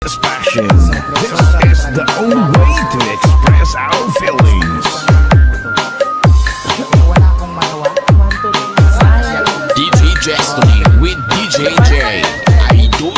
This passion. This is the only way to express our feelings. DJ Destiny with DJ J. Idol.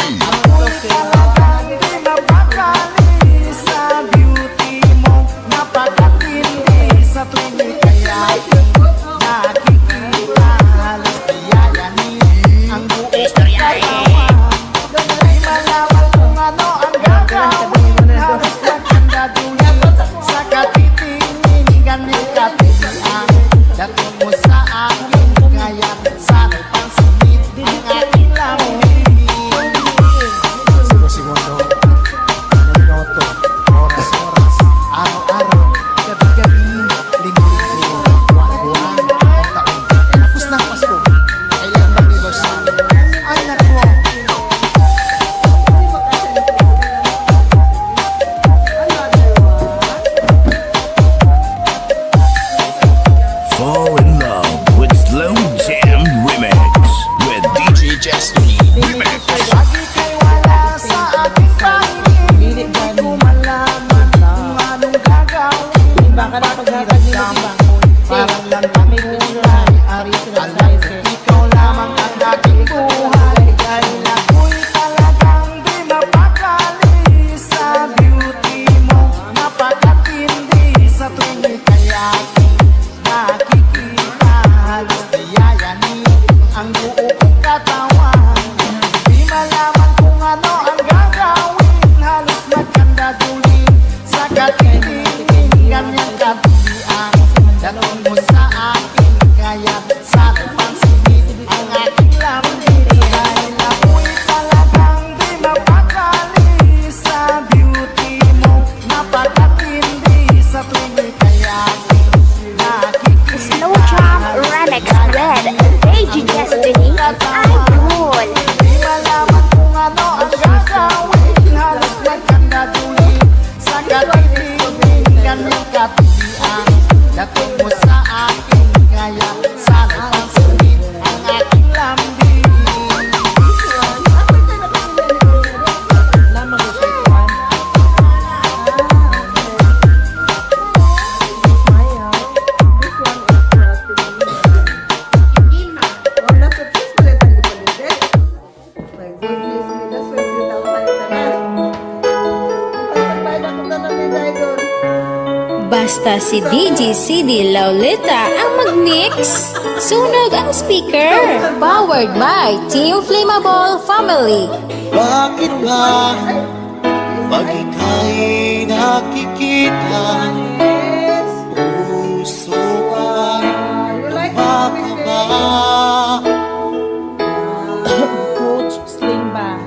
Basta si DJ CD Lauleta ang mag-mix. Sunog ang speaker. Powered by Team Flammable Family. Bakit ba pag ika'y nakikita, puso ko'y lumakaba?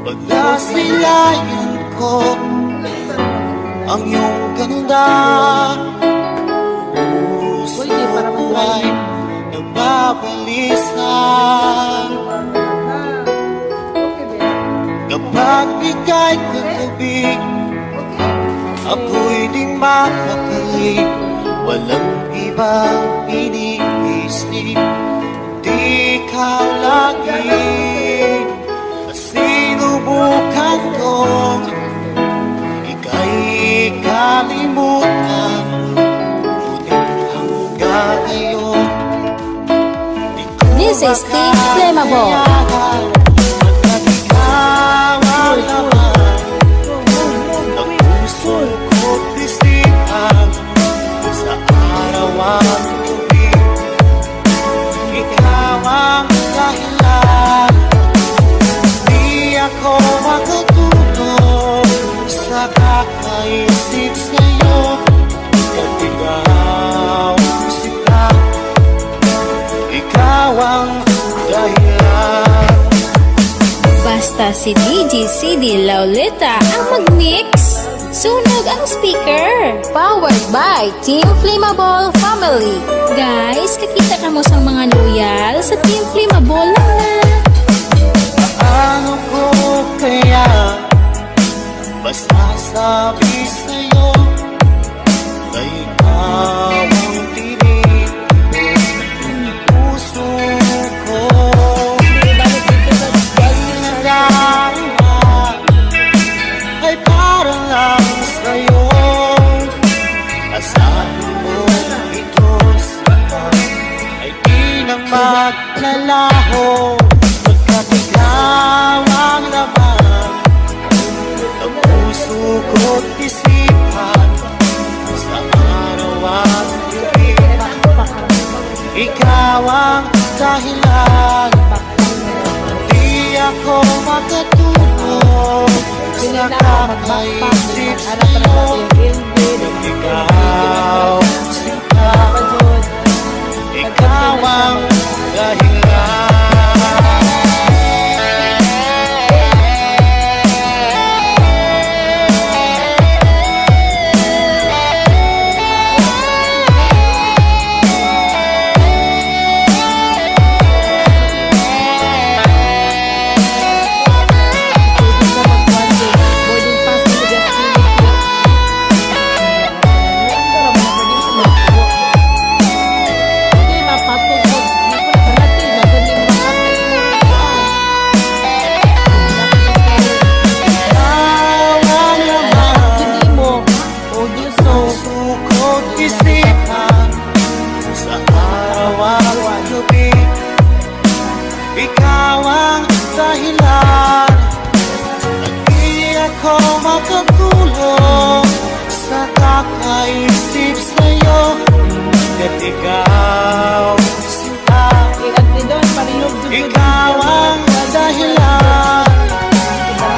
Pag nasilayan ko ang iyong ganda, puso ko'y nababalisan. Kapag ika'y katabi, ako'y di mapakali. Walang ibang iniisip, di ikaw lagi. Sinubukan kong ika'y kalimutan, ngunit hanggang ngayon di ko This is Team Flammable. Kakaisip sa'yo, ikaw sila, ikaw ang dahilan. Basta si DJ CD Lauleta ang mag-mix. Sunog ang speaker. Powered by Team Flammable Family. Guys, kakita ka mo sa mga loyal sa Team Flammable na. Paano ko kaya basta sabi sa'yo na ikaw ang tinig ng puso ko? Pag nadarama ay ngayong asahan mo ito sana ay di na maglalaho, pagkat ikaw ang laman ng puso ko't isipan sa araw at gabi. Ikaw ang dahilan, di ako makatulog sa kakaisip sa'yo. Ikaw, sinta, ikaw ang dahilan. Ikaw ang dahilan, at di ako makatulog sa kakaisip sa'yo. At ikaw, sinta, ikaw ang dahilan,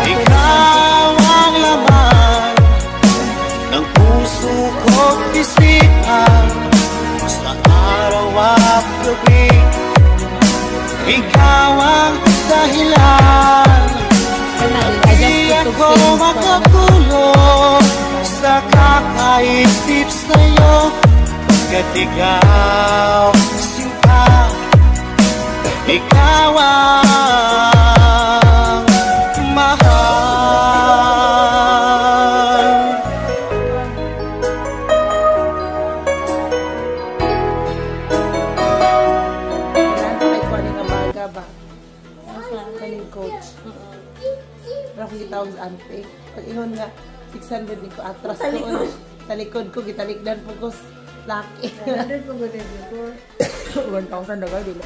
ikaw ang laman ng puso ko't isipan sa araw at gabi. Ikaw ang dahilan, di ako makatulog sa kakaisip sa'yo. Kat ikaw, sinta, ikaw ang mahal. Coach. Parang gitawag sa ante. Pag ingon nga, 600 din ko atras doon. Talikod ko, gitalikdan po ko laki. 100 po gano'n before. 1,000 na gano'n.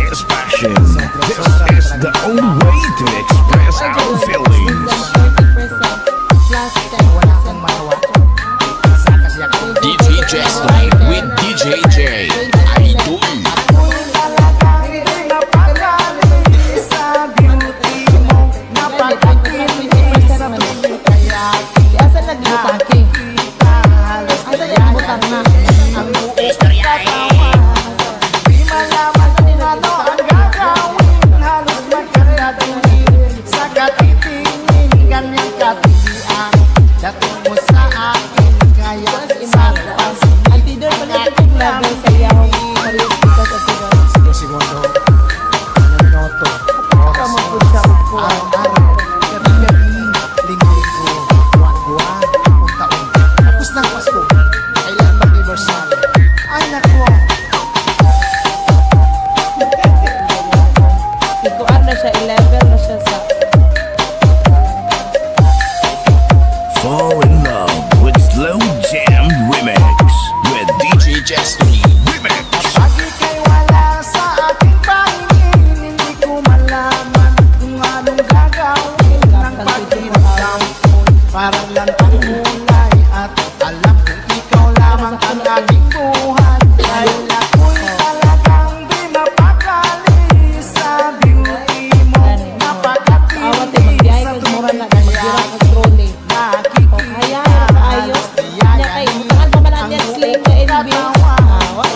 It's passion. This is the only way to express our feelings. 40% DJ Jestley with DJ J. Idol. Asan nagbutake? Asan nagbutang na? Ang di malaman din ano ang gagawin. Halos magkakatuloy sa katitingin. Ganyang katilian dating mo sa akin. Kaya sa pansin antidor pa nito kong level sa yaw. Parehas kita sa sigaw. Sige, segundo. Minuto. Kama po siya upo. Araw-araw. Gabi-gabi. Linggo-linggo. Buwan-buwan. Taon-taon. Tapos ng Pasko. Kailan mag-anniversary? Ay, naku. Ikuan na siya, 11 na siya sa... Fall in love with Slow Jam Remix with DJ Jestley. Remix. Kapag ika'y wala sa ating pahingin, hindi ko malaman kung anong gagawin ng pagdiramdam ko. Parang lang pangulay at alam kong ikaw lamang ang aking buhay. Dahil ako'y talagang di mapakali sa beauty mo. Napakatindi sa tuwing kaya Ayos, niya kayo. Mutangan pa man ang sling na NB.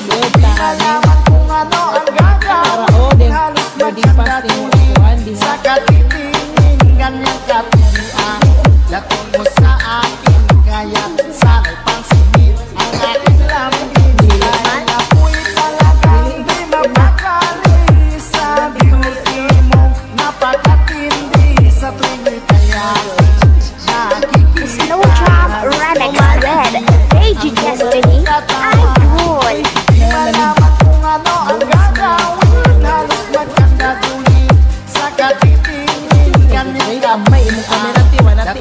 Di malaman kung ano ang gagawin. Halos magkakatuloy sa katitingin. Ganyang kapilian dating mo sa akin. Kaya sana'y pansinin ang aking lambing. Dahil ako'y talagang di mapakali sa beauty mo. Napakatindi sa tuwing kaya Slow Jam Remix with DJ Destiny. Idol. Di malaman kung ano ang gagawin. Halos magkakatuloy sa katitingin. gamay imong kamera ti wala ti